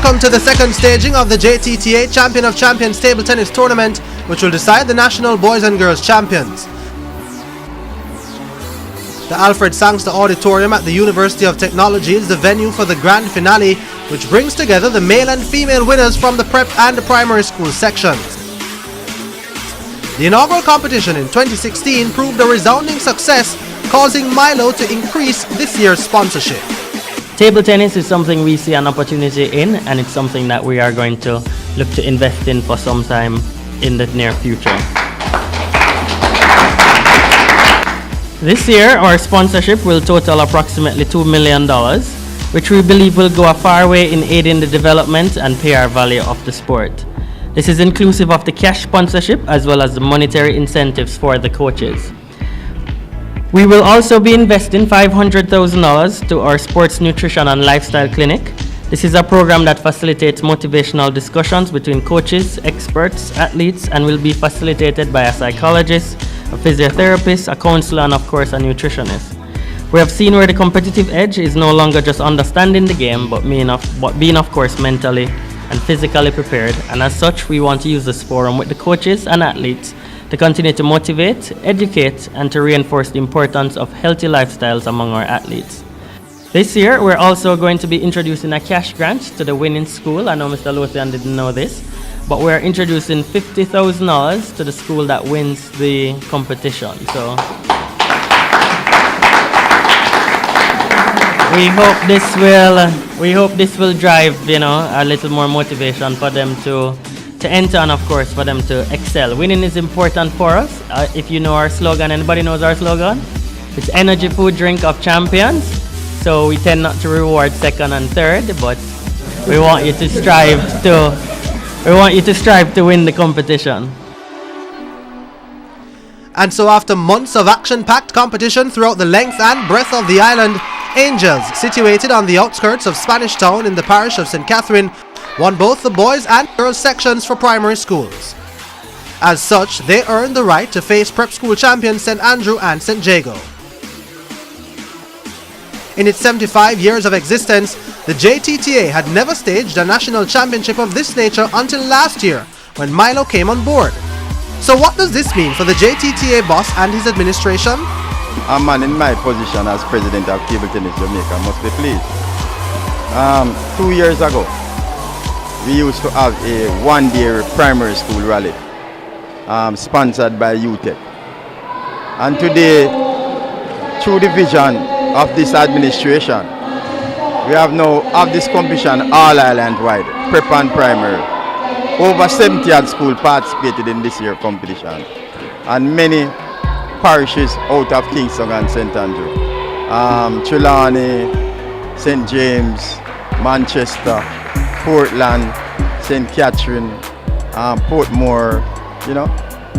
welcome to the second staging of the JTTA Champion of Champions Table Tennis Tournament, which will decide the national boys and girls champions. The Alfred Sangster Auditorium at the University of Technology is the venue for the grand finale, which brings together the male and female winners from the prep and the primary school sections. The inaugural competition in 2016 proved a resounding success, causing Milo to increase this year's sponsorship. Table tennis is something we see an opportunity in, and it's something that we are going to look to invest in for some time in the near future. This year, our sponsorship will total approximately $2 million, which we believe will go a far way in aiding the development and PR value of the sport. This is inclusive of the cash sponsorship as well as the monetary incentives for the coaches. We will also be investing $500,000 to our sports nutrition and lifestyle clinic. This is a program that facilitates motivational discussions between coaches, experts, athletes, and will be facilitated by a psychologist, a physiotherapist, a counselor, and of course a nutritionist. We have seen where the competitive edge is no longer just understanding the game, but being of course mentally and physically prepared, and as such we want to use this forum with the coaches and athletes to continue to motivate, educate, and to reinforce the importance of healthy lifestyles among our athletes. This year, we're also going to be introducing a cash grant to the winning school. I know Mr. Lothian didn't know this, but we're introducing $50,000 to the school that wins the competition. So we hope this will drive, a little more motivation for them to enter, and of course for them to excel. Winning is important for us. If you know our slogan, anybody knows our slogan? It's energy, food, drink of champions. So we tend not to reward second and third, but we want you to strive to win the competition. And so after months of action-packed competition throughout the length and breadth of the island, Angels, situated on the outskirts of Spanish Town in the parish of St. Catherine, won both the boys and girls sections for primary schools. As such, they earned the right to face prep school champions St. Andrew and St. Jago. In its 75 years of existence, the JTTA had never staged a national championship of this nature until last year, when Milo came on board. So what does this mean for the JTTA boss and his administration? A man in my position as president of Table Tennis Jamaica must be pleased. 2 years ago, we used to have a one-day primary school rally sponsored by UTEC. And today, through the vision of this administration, we have now have this competition all island-wide, prep and primary. Over 70 odd schools participated in this year's competition, and many parishes out of Kingston and St. Andrew. Trelawney, St. James, Manchester, Portland, St. Catherine, Portmore.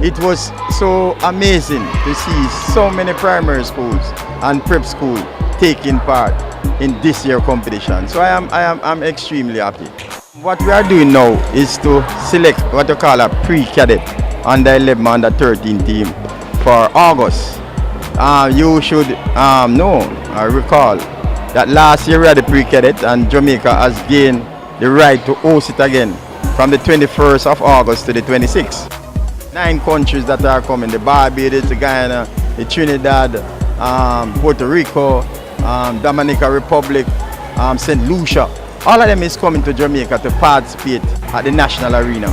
It was so amazing to see so many primary schools and prep schools taking part in this year's competition. So I'm extremely happy. What we are doing now is to select what you call a pre-cadet under 11, under 13 team for August. You should recall that last year we had the pre-cadet, and Jamaica has gained the right to host it again from the 21st of August to the 26th. 9 countries that are coming: the Barbados, the Guyana, the Trinidad, Puerto Rico, Dominica Republic, St. Lucia. All of them is coming to Jamaica to participate at the national arena.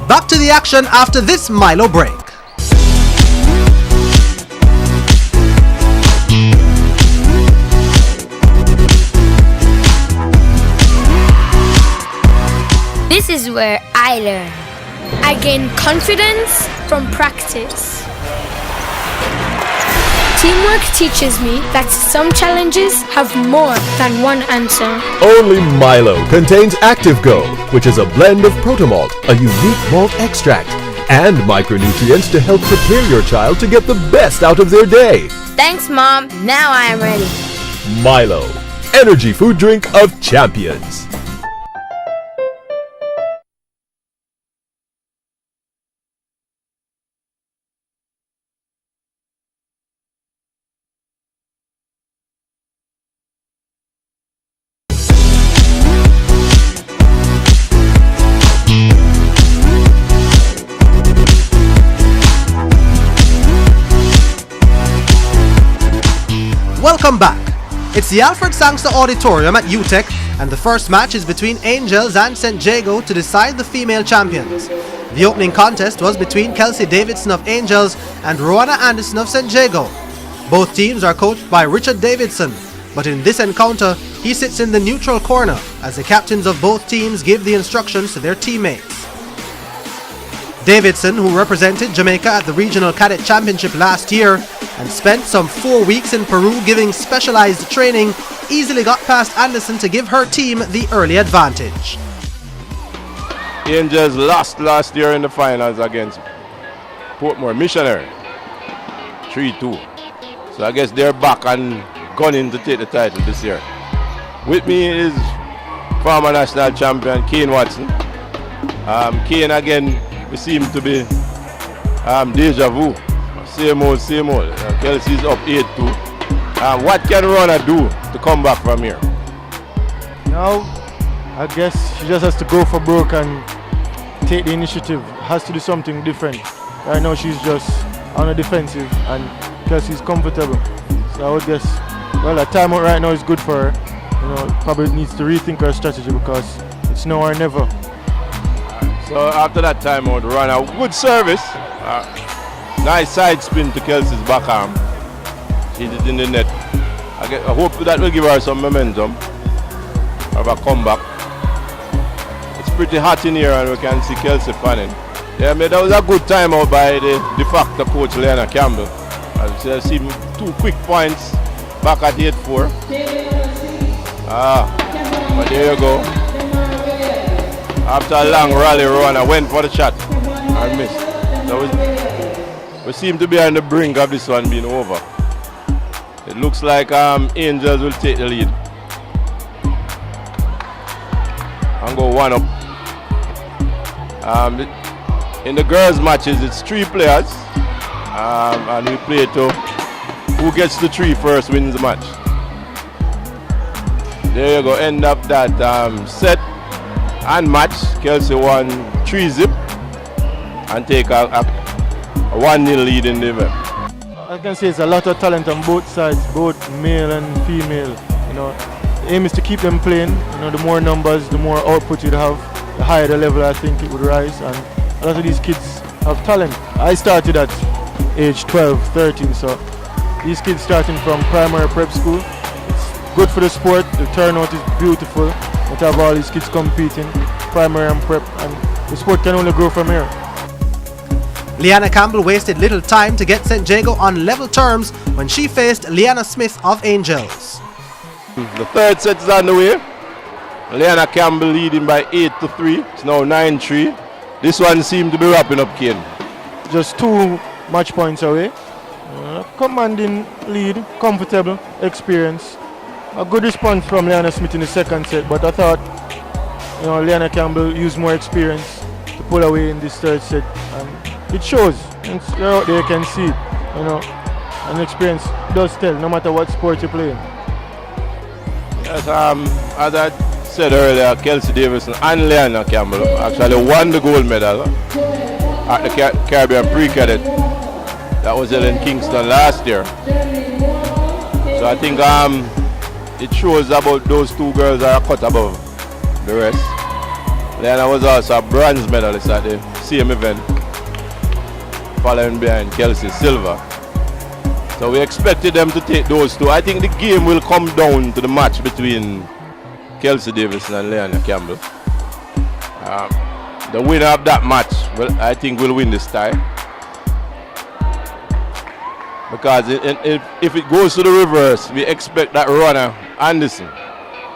Back to the action after this Milo break. This is where I learn. I gain confidence from practice. Teamwork teaches me that some challenges have more than one answer. Only Milo contains Active Go, which is a blend of protomalt, a unique malt extract, and micronutrients to help prepare your child to get the best out of their day. Thanks, Mom. Now I am ready. Milo, energy food drink of champions. Welcome back. It's the Alfred Sangster Auditorium at UTEC, and the first match is between Angels and St. Jago to decide the female champions. The opening contest was between Kelsey Davidson of Angels and Rowana Anderson of St. Jago. Both teams are coached by Richard Davidson, but in this encounter, he sits in the neutral corner as the captains of both teams give the instructions to their teammates. Davidson, who represented Jamaica at the Regional Cadet Championship last year and spent some 4 weeks in Peru giving specialized training, easily got past Anderson to give her team the early advantage. Angels lost last year in the finals against Portmore Missionary, 3-2. So I guess they're back and gunning to take the title this year. With me is former national champion Kane Watson. Kane again, we seem to be deja vu. Same old. Kelsey's up 8-2. What can Rona do to come back from here? Now, I guess she just has to go for broke and take the initiative. Has to do something different. Right now she's just on the defensive and Kelsey's comfortable. So I would guess, well, a timeout right now is good for her. You know, probably needs to rethink her strategy because it's now or never. So after that timeout, Rona, good service. Nice side spin to Kelsey's backarm. She did it in the net. I hope that will give her some momentum of a comeback. It's pretty hot in here and we can see Kelsey fanning. Yeah, that was a good timeout by the de facto coach Leanna Campbell. As you see 2 quick points back at 8-4. But there you go. After a long rally run, I went for the shot and missed. So we seem to be on the brink of this one being over. It looks like Angels will take the lead and go 1 up. In the girls' matches, it's 3 players, and we play to who gets the 3 first wins the match. There you go. End up that set and match. Kelsey won 3-0 and take a 1-0 lead in the event. I can say it's a lot of talent on both sides, both male and female. You know, the aim is to keep them playing. You know, the more numbers, the more output you'd have, the higher the level I think it would rise. And a lot of these kids have talent. I started at age 12, 13, so these kids starting from primary prep school, it's good for the sport. The turnout is beautiful. We have all these kids competing, primary and prep, and the sport can only grow from here. Leanna Campbell wasted little time to get St. Jago on level terms when she faced Leanna Smith of Angels. The third set is on the way. Leanna Campbell leading by 8-3. It's now 9-3. This one seemed to be wrapping up, Kane. Just 2 match points away. Commanding lead, comfortable, experience. A good response from Leanna Smith in the second set, but I thought, you know, Leanna Campbell used more experience to pull away in this third set. And it shows. You're out there, you can see it. You know, and experience does tell, no matter what sport you're playing. Yes, as I said earlier, Kelsey Davidson and Leanna Campbell actually won the gold medal at the Caribbean Pre-Cadet that was held in Kingston last year. So I think it shows about those 2 girls are a cut above the rest. Leanna was also a bronze medalist at the same event, following behind Kelsey silver. So we expected them to take those 2. I think the game will come down to the match between Kelsey Davidson and Leanna Campbell. The winner of that match, well, I think will win this tie. Because if it goes to the reverse, we expect that Rowana Anderson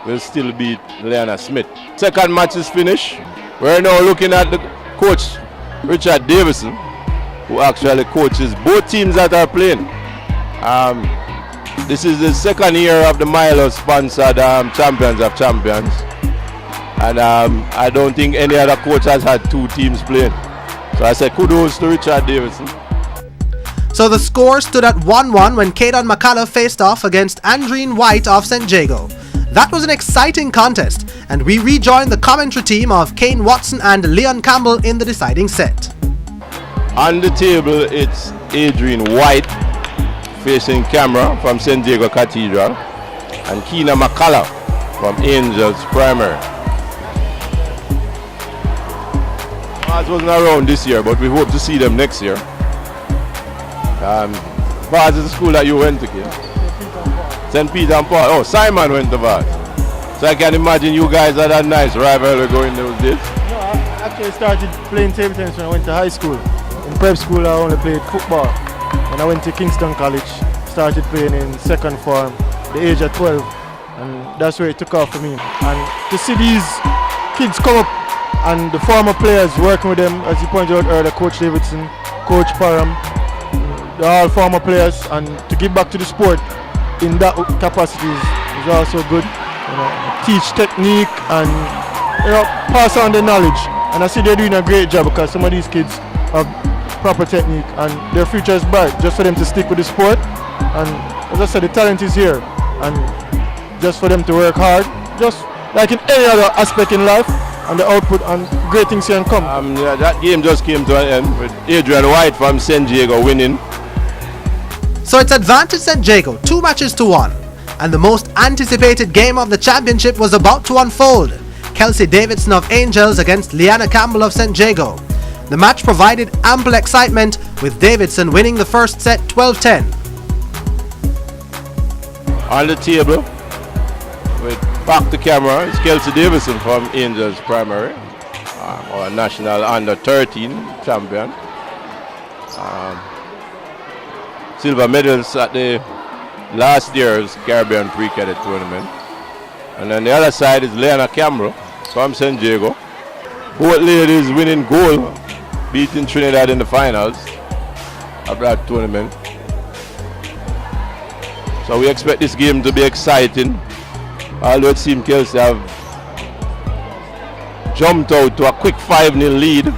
will still beat Leanna Smith. Second match is finished. We're now looking at the coach, Richard Davison, who actually coaches both teams that are playing. This is the second year of the Milo sponsored Champions of Champions. And I don't think any other coach has had 2 teams playing. So I say kudos to Richard Davison. So the score stood at 1-1 when Kaden McCullough faced off against Andreen White of St. Jago. That was an exciting contest, and we rejoined the commentary team of Kane Watson and Leon Campbell in the deciding set. On the table, it's Adrian White facing camera from St. Diego Cathedral, and Keena McCullough from Angels Primary. Bars wasn't around this year, but we hope to see them next year. Bars is the school that you went to, Kim? St. Peter and Paul. Oh, Simon went to Bars. So I can imagine you guys had a nice rivalry going those days. No, I actually started playing table tennis when I went to high school. In prep school, I only played football. When I went to Kingston College, started playing in second form, the age of 12, and that's where it took off for me. And to see these kids come up and the former players working with them, as you pointed out earlier, Coach Davidson, Coach Parham, they're all former players, and to give back to the sport in that capacity is also good. You know, teach technique and pass on the knowledge. And I see they're doing a great job because some of these kids have proper technique and their future is bright, just for them to stick with the sport. And as I said, the talent is here, and just for them to work hard, just like in any other aspect in life, and the output and great things can come. Yeah, that game just came to an end with Adrian White from St. Diego winning. So it's advantage St. Diego, 2 matches to 1. And the most anticipated game of the championship was about to unfold. Kelsey Davidson of Angels against Leanna Campbell of St. Diego. The match provided ample excitement, with Davidson winning the first set 12-10. On the table, with back to camera, is Kelsey Davidson from Angels Primary, our national under-13 champion. Silver medals at the last year's Caribbean Pre-Cadet tournament. And on the other side is Leanna Campbell from St. Diego. Both ladies winning gold, beating Trinidad in the finals of that tournament. So we expect this game to be exciting. Although it seems Kelsey have jumped out to a quick 5-0 lead.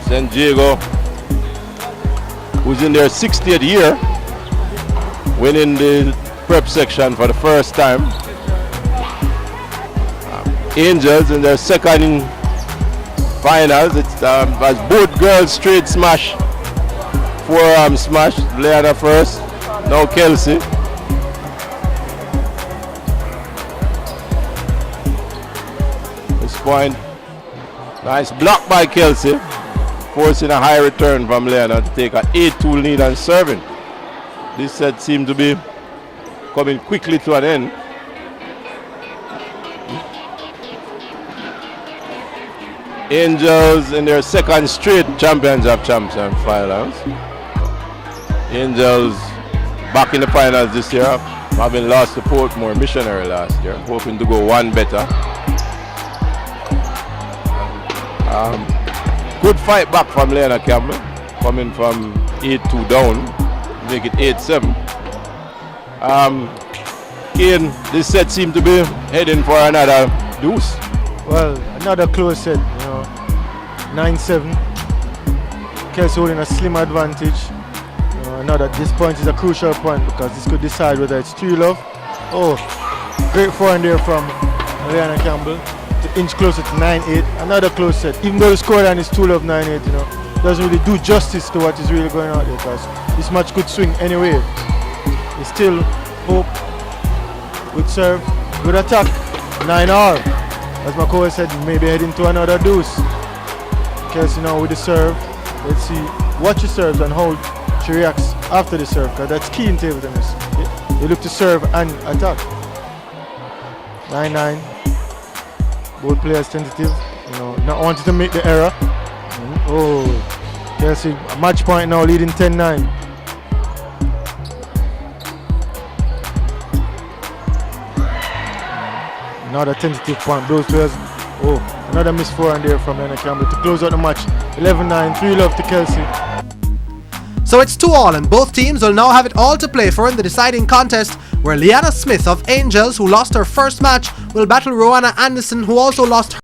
St. Diego, who's in their 60th year, winning the prep section for the first time. Angels in their second finals. It's as both girls straight smash, forearm smash. Leanna first, now Kelsey. This point, nice block by Kelsey, forcing a high return from Leanna to take an 8-2 lead and serving. This set seemed to be coming quickly to an end. Angels in their second straight Champions of Champions finals. Angels back in the finals this year, having lost to Portmore Missionary last year, hoping to go one better. Good fight back from Leanna Campbell, coming from 8-2 down, make it 8-7. Ian, this set seemed to be heading for another deuce. Well, another close set, 9-7. Kelsey holding a slim advantage. This point is a crucial point because this could decide whether it's 3-love. Oh, great forehand there from Leanna Campbell to inch closer to 9-8. Another close set. Even though the scoreline is 2-love 9-8, doesn't really do justice to what is really going on there because this match could swing anyway. It's still hope with serve, good attack, 9-all. As my coach said, maybe heading to another deuce. Kelsey now with the serve. Let's see what she serves and how she reacts after the serve, because that's key in table tennis. You look to serve and attack. 9-9. Both players tentative, not wanting to make the error. Oh, Kelsey, match point now leading 10-9. Another tentative point. Those players. Oh, another missed forehand there from Leanna Campbell to close out the match. 11-9, 3-love to Kelsey. So it's 2-all, and both teams will now have it all to play for in the deciding contest, where Leanna Smith of Angels, who lost her first match, will battle Rowanna Anderson, who also lost